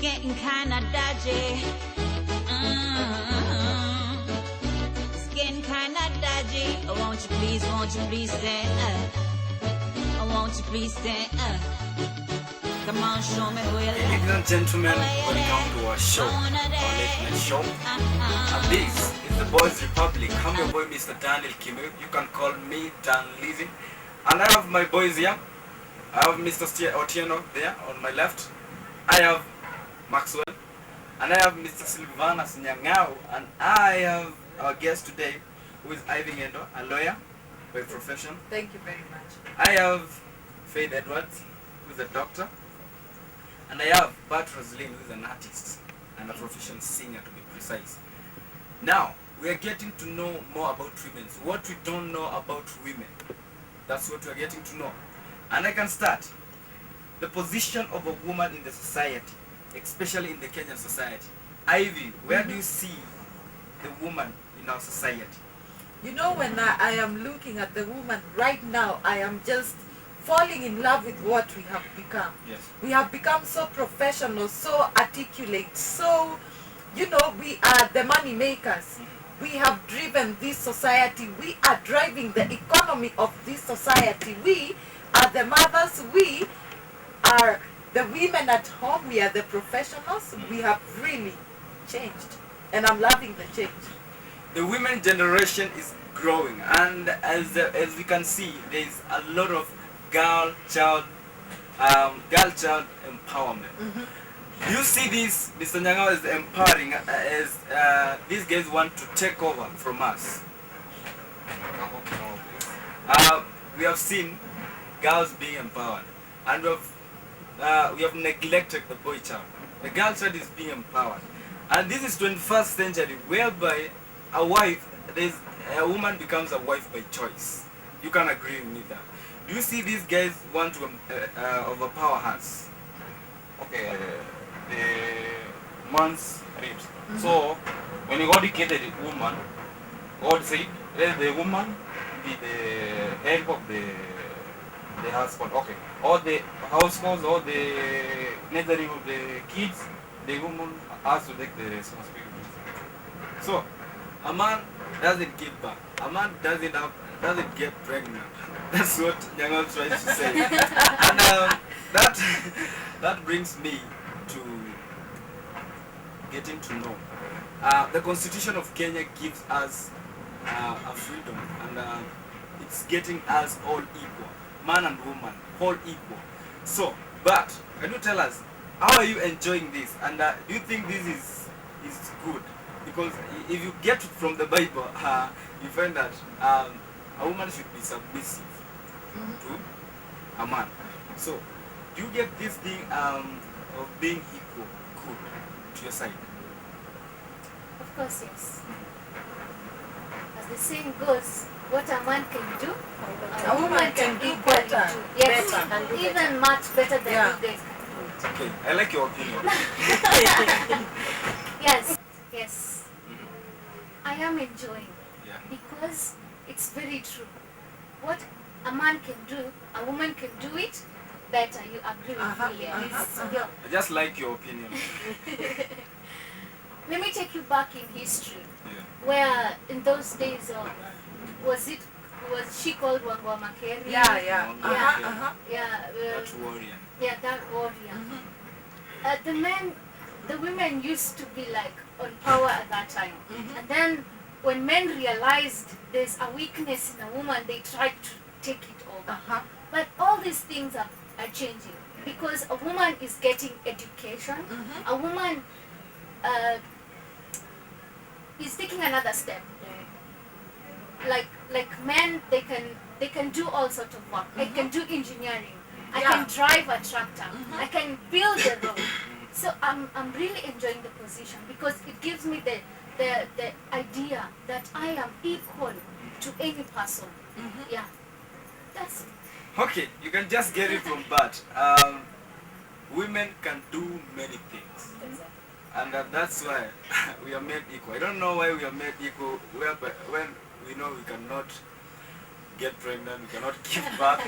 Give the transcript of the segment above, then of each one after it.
getting kinda dodgy. It's getting kinda dodgy. Oh, won't you please stand up? Oh, won't you please stand up? Come on, show me who you like. Ladies and gentlemen, welcome to our show, our late night show. And this is the Boys Republic. I'm your boy, Mr. Daniel Kimu. You can call me Dan Lizzy. And I have my boys here. I have Mr. Otieno there on my left. I have Maxwell. And I have Mr. Silvanus Nyangao. And I have our guest today, who is Ivy Ngendo, a lawyer by profession. Thank you very much. I have Faith Edwards, who is a doctor. And I have Bart Roslin, who is an artist and a professional singer, to be precise. Now, we are getting to know more about women. So what we don't know about women, that's what we are getting to know. And I can start. The position of a woman in the society, especially in the Kenyan society. Ivy, where do you see the woman in our society? You know, when I am looking at the woman right now, I am just falling in love with what we have become. Yes. We have become so professional, so articulate, so, you know, we are the money makers. We have driven this society. We are driving the economy of this society. We are the mothers. We are the women at home. We are the professionals. We have really changed. And I'm loving the change. The women generation is growing, and as we can see, there is a lot of girl child empowerment. Do you see this, Mr. Nyangao, is empowering as these guys want to take over from us? We have seen girls being empowered, and we have neglected the boy child. The girl child is being empowered, and this is 21st century, whereby a woman becomes a wife by choice. You can agree with me that. Do you see these guys want to overpower us? Okay, the man's ribs. So, when you educated a woman, God said, let the woman be the help of the husband. Okay, all the households, all the nurturing of the kids, the woman has to take the responsibility. So, a man doesn't give back. A man doesn't get pregnant. That's what Nyangao tries to say. And that brings me to getting to know. The Constitution of Kenya gives us a freedom, and it's getting us all equal, man and woman, all equal. So, but can you tell us, how are you enjoying this? And do you think this is good? Because if you get it from the Bible, you find that a woman should be submissive to a man. So, do you get this thing of being equal good to your side? Of course, yes. As the saying goes, what a man can do, A woman can do equally better. do. Yes, Better. even much better than Yeah. you guys can do it. Okay, I like your opinion. Yes, yes. I am enjoying Yeah. because it's very true. What a man can do, a woman can do it better. You agree with me? Yes. Yeah. I just like your opinion. Let me take you back in history, Yeah. where in those days, was she called Wangwa Makeri? Yeah. Yeah. That warrior. Yeah, that warrior. The women used to be like on power at that time. And then when men realized there's a weakness in a woman, they tried to take it over. But all these things are changing because a woman is getting education. A woman is taking another step. Like men, they can do all sorts of work. I can do engineering. I can drive a tractor. I can build a road. So I'm really enjoying the position because it gives me the idea that I am equal to any person. Yeah, that's it. Okay, you can just get it from Bart. Women can do many things. And that's why we are made equal. I don't know why we are made equal when we know we cannot get pregnant, we cannot give birth.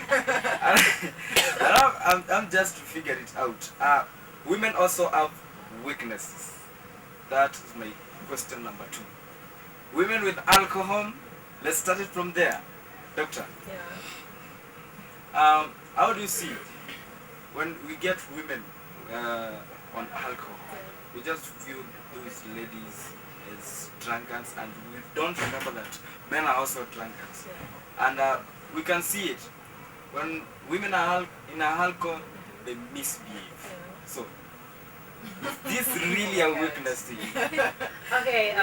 I'm just to figure it out. Women also have weaknesses? That is my question number 2. Women with alcohol, let's start it from there. Doctor, Yeah. how do you see when we get women on alcohol? We just view those ladies as drunkards, and we don't remember that men are also drunkards. And we can see it when women are in alcohol, they misbehave. So, is this really a weakness to you? Okay.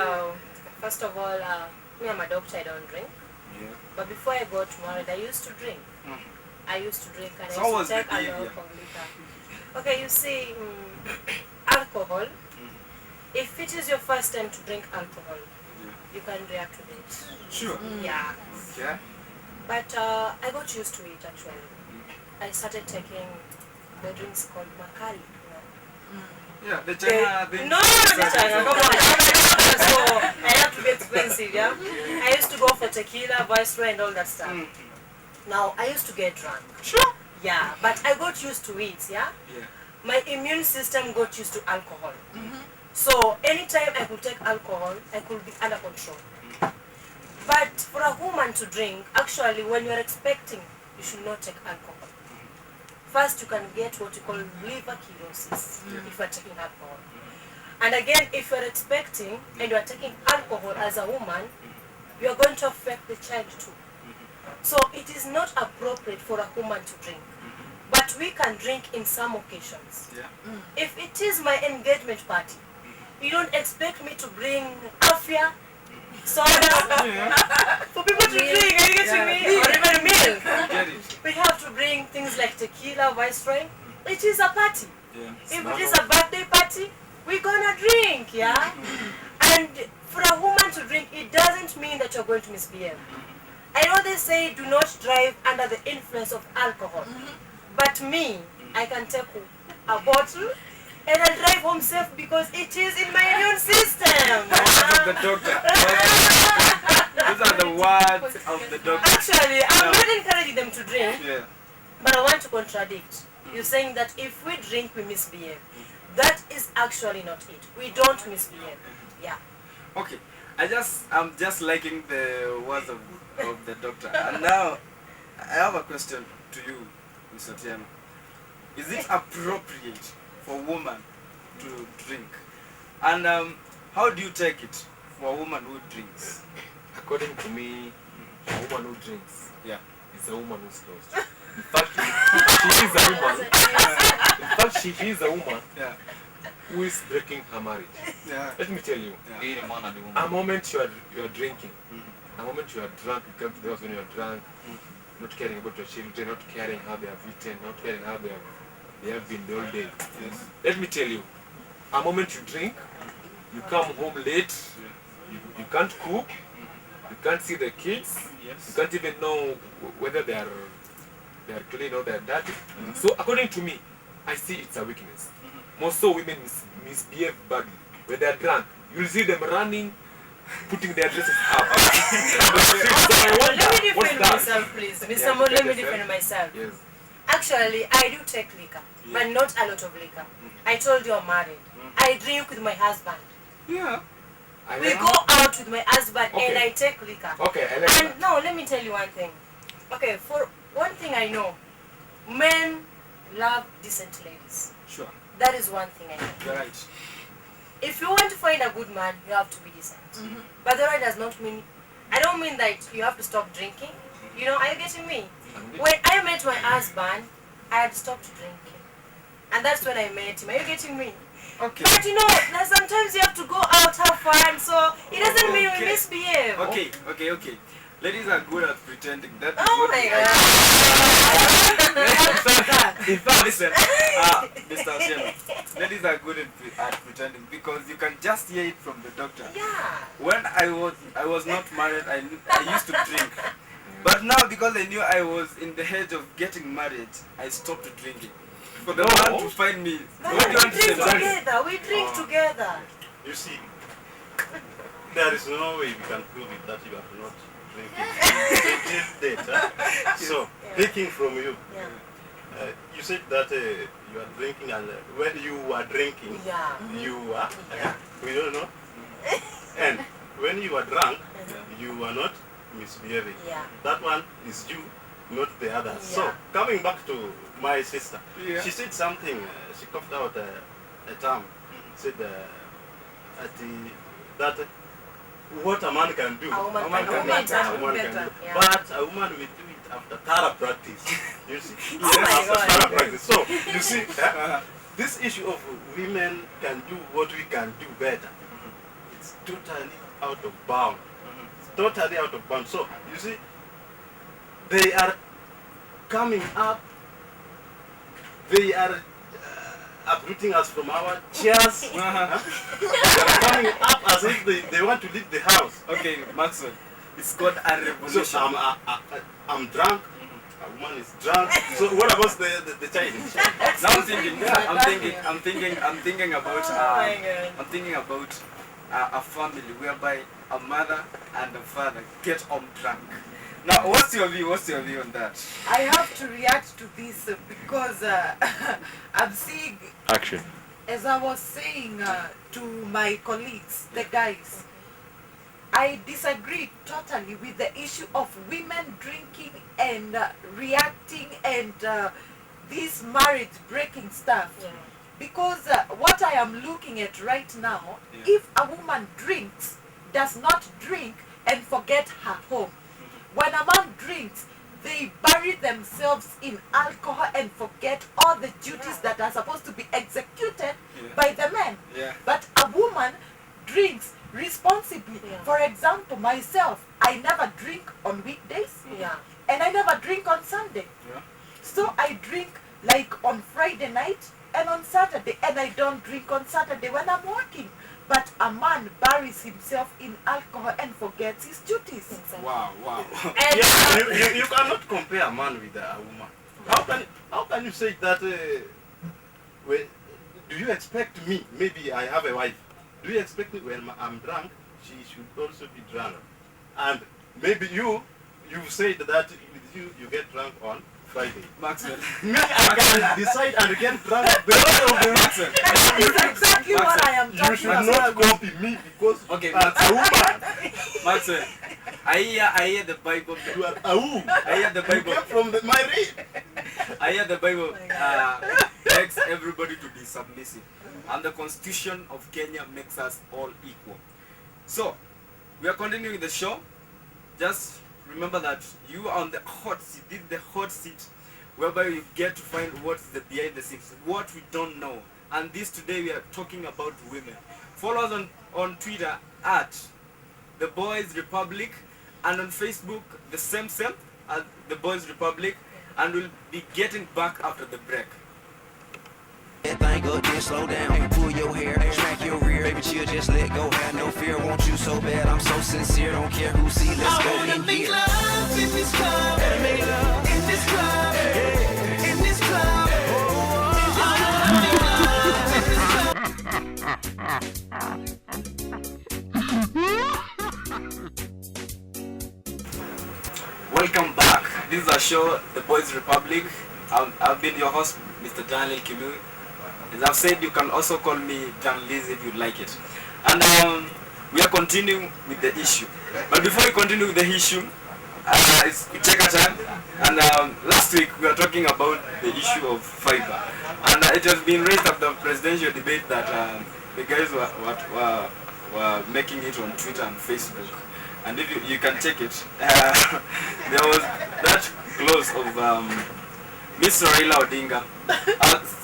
First of all, me, I'm a doctor. I don't drink. Yeah. But before I got married, I used to drink. Mhm. I used to drink and So I how used was to the take a lot behavior? of liquor. Okay, you see, alcohol. If it is your first time to drink alcohol, you can react with it. Sure. Yeah. Okay. But I got used to it actually. I started taking the drinks called Makali. Yeah, the China thing. No, the China. Come on. So I have to be expensive, yeah. I used to go for tequila, Viceroy, and all that stuff. Now I used to get drunk. Sure. Yeah, but I got used to it, yeah. Yeah. My immune system got used to alcohol. So anytime I could take alcohol, I could be under control. But for a woman to drink, actually, when you are expecting, you should not take alcohol. First, you can get what you call liver cirrhosis if you are taking alcohol. And again, if you are expecting and you are taking alcohol as a woman, you are going to affect the child too. So it is not appropriate for a woman to drink. But we can drink in some occasions. Yeah. If it is my engagement party, you don't expect me to bring afia, soda, for people to drink, are you getting me? Or even milk. Get it. We have to bring things like tequila, Viceroy. It is a party. Yeah. If it is a birthday party, we're gonna drink, yeah? And for a woman to drink, it doesn't mean that you're going to misbehave. I know they say do not drive under the influence of alcohol. But me, I can take a bottle and I'll drive home safe because it is in my immune system. Words of the doctor. Those are the words of the doctor. Actually, I'm not encouraging them to drink, Yeah. but I want to contradict. You're saying that if we drink, we misbehave. That is actually not it. We don't misbehave. Yeah. Okay. I'm just liking the words of the doctor. And now I have a question to you, Mr. Tiano. Is it appropriate for a woman to drink? And how do you take it for a woman who drinks? According to me, a woman who drinks Yeah. is a woman who's lost. In fact, she is a woman. In fact, she is a woman Yeah. who is breaking her marriage. Yeah. Let me tell you, Any man and woman. a moment you are drinking, a moment you are drunk, you come to the house when you are drunk, not caring about your children, not caring how they have eaten, not caring how they have been the whole day. Yes. Let me tell you, a moment you drink, you come home late, you can't cook, you can't see the kids, you Yes. can't even know whether they are clean or they are dirty. So according to me, I see it's a weakness. Most so women misbehave badly. When they are drunk, you'll see them running, putting their dresses up. So I wonder, Let me what's defend that? myself, please. Mr. Yeah, Mo, let me defend defend yourself. myself. Yes. Actually, I do take liquor, but not a lot of liquor. I told you I'm married. I drink with my husband. Yeah. I We like- go out with my husband and Okay. I take liquor. Okay, I like And that. no, let me tell you one thing. Okay, for one thing I know, men love decent ladies. Sure. That is one thing I know. You're right. If you want to find a good man, you have to be decent. But that does not mean, I don't mean that you have to stop drinking. You know, are you getting me? When I met my husband, I had stopped drinking. And that's when I met him. Are you getting me? Okay. But you know, like sometimes you have to go out, have fun, so it doesn't mean we Okay. misbehave. Okay. Ladies are good at pretending. That is Oh what my we- god. In fact, listen, Mr. Asiano, ladies are good at pretending because you can just hear it from the doctor. Yeah. When I was not married, I used to drink. But now because I knew I was in the edge of getting married, I stopped drinking. For the No. man to find me, But what do you we want to say? drink together. We drink together. You see, there is no way we can prove it that you are not drinking. It is data. So, taking from you, Yeah. You said that you are drinking, and when you are drinking, Yeah. you are. Yeah. We don't know. And when you are drunk, you are not misbehaving. Yeah. That one is you, not the others. So Yeah. coming back to my sister, Yeah. she said something. She coughed out a term. Said that what a man can do, A woman a man can can do do, better. a woman can Better. do. Yeah. But a woman will do it after thorough practice. You see? Oh my After God. thorough practice. So you see, this issue of women can do what we can do better. It's totally out of bound. It's totally out of bound. So you see, they are coming up. They are uprooting us from our chairs. They are coming up as if they want to leave the house. Okay, Maxwell, it's called a So revolution. I'm drunk. A woman is drunk. So what about the child? Now I'm thinking about Oh my God. I'm thinking about a family whereby a mother and a father get home drunk. Now, what's your view? What's your view on that? I have to react to this because I'm seeing, Action. as I was saying to my colleagues, the guys, I disagree totally with the issue of women drinking and reacting and this marriage breaking stuff. Yeah. Because what I am looking at right now, Yeah. if a woman drinks, does not drink and forget her home. When a man drinks, they bury themselves in alcohol and forget all the duties that are supposed to be executed Yeah. by the men. Yeah. But a woman drinks responsibly. Yeah. For example, myself, I never drink on weekdays Yeah. and I never drink on Sunday. Yeah. So I drink like on Friday night and on Saturday, and I don't drink on Saturday when I'm working. But a man buries himself in alcohol and forgets his duties. Exactly. Wow, wow. And Yeah, you cannot compare a man with a woman. How can you say that? When, do you expect me? Maybe I have a wife. Do you expect me when I'm drunk? She should also be drunk. And maybe you said that with you get drunk on Friday. Maxwell. Me, I can decide and get drunk the rest of the week. Maxwell. That is exactly what I am You talking should about. not copy me because Okay, as a woman, Maxwell. I hear the Bible. you are a woman. I hear the You Bible. came from my read. I hear the Bible begs everybody to be submissive, and the Constitution of Kenya makes us all equal. So, we are continuing the show. Just remember that you are on the hot seat. This is the hot seat, whereby you get to find what's the behind the scenes, what we don't know. And this today we are talking about women. Follow us on Twitter at The Boys Republic, and on Facebook the same as The Boys Republic, and we'll be getting back after the break. Think up, then slow down. Pull your hair, smack your rear. Baby, chill, just let go. Have no fear. Want you so bad, I'm so sincere. Don't care who see. Let's go in here. Love in this club. Make love in this club. In this club. Welcome back. This is our show, The Boys Republic. I've been your host, Mr. Daniel Kimui. As I've said, you can also call me Jan Liz if you like it. And we are continuing with the issue. But before we continue with the issue, we take our time. And last week we were talking about the issue of fiber. And it has been raised at the presidential debate that the guys were making it on Twitter and Facebook. And if you can check it, there was that clause of Mr. Raila Odinga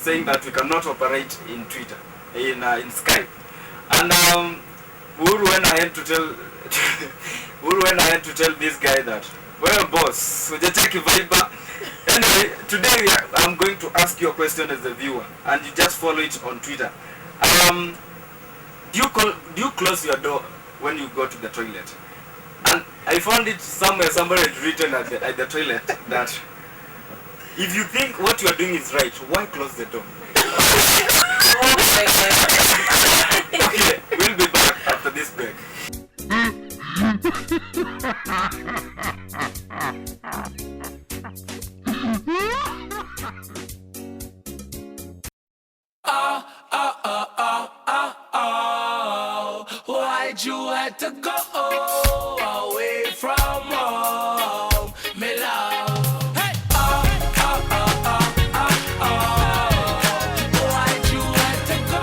saying that we cannot operate in Twitter, in Skype. And Uhuru went ahead to tell this guy that, well, boss, we just take a Viber. Anyway, today I'm going to ask you a question as a viewer, and you just follow it on Twitter. Do you close your door when you go to the toilet? And I found it somewhere, somebody had written at the toilet that if you think what you are doing is right, why close the door? oh my God. Okay, we'll be back after this break. Why'd you have to go away from home, me love? Hey! Why'd you have to go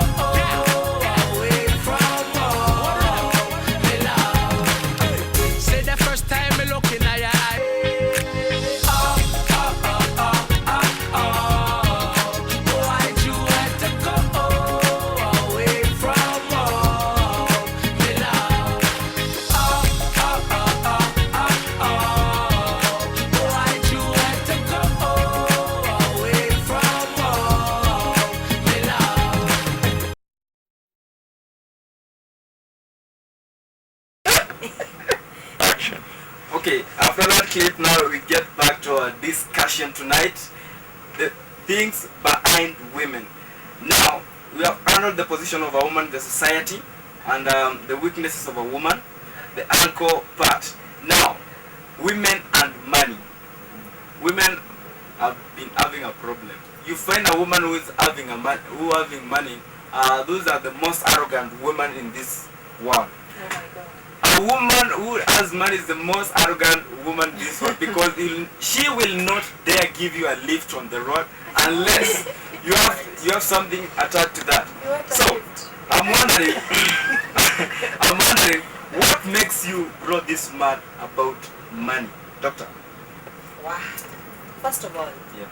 away from home, me love? Say the first time me looking at your eye. Why'd you have to go away from home, me love? Why'd you have to go away from home, me love? Okay, after that clip, now we get back to our discussion tonight. The things behind women. Now, we have handled the position of a woman in the society and the weaknesses of a woman, the anchor part. Now, women and money. Women have been having a problem. You find a woman who is having having money. Those are the most arrogant women in this world. Oh my God. A woman who has money is the most arrogant woman in this world because she will not dare give you a lift on the road unless you have something attached to that. You want a So lift? I'm wondering what makes you grow this mad about money, doctor? Wow. First of all, Yeah.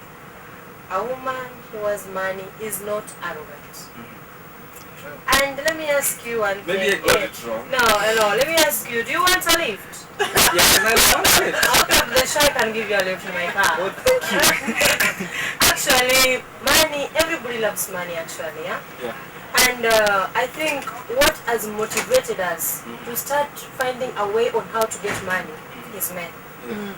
a woman who has money is not arrogant. And let me ask you one thing. Maybe I got it wrong. No, let me ask you, do you want a lift? Yes, I want it. Okay, the shy can give you a lift in my car. Oh, thank you. Actually, money, everybody loves money actually, yeah? Yeah. And I think what has motivated us to start finding a way on how to get money is men. Yeah.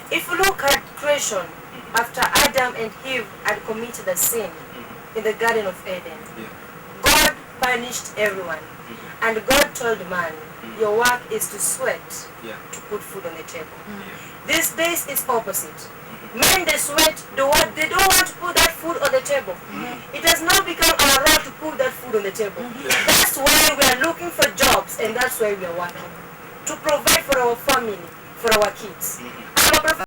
If you look at creation, after Adam and Eve had committed a sin in the Garden of Eden, Yeah. God punished everyone. And God told man, your work is to sweat Yeah. to put food on the table. Yeah. These days is opposite. Men, they sweat, they don't want to put that food on the table. It has now become our role to put that food on the table. That's why we are looking for jobs and that's why we are working. To provide for our family, for our kids. I'm a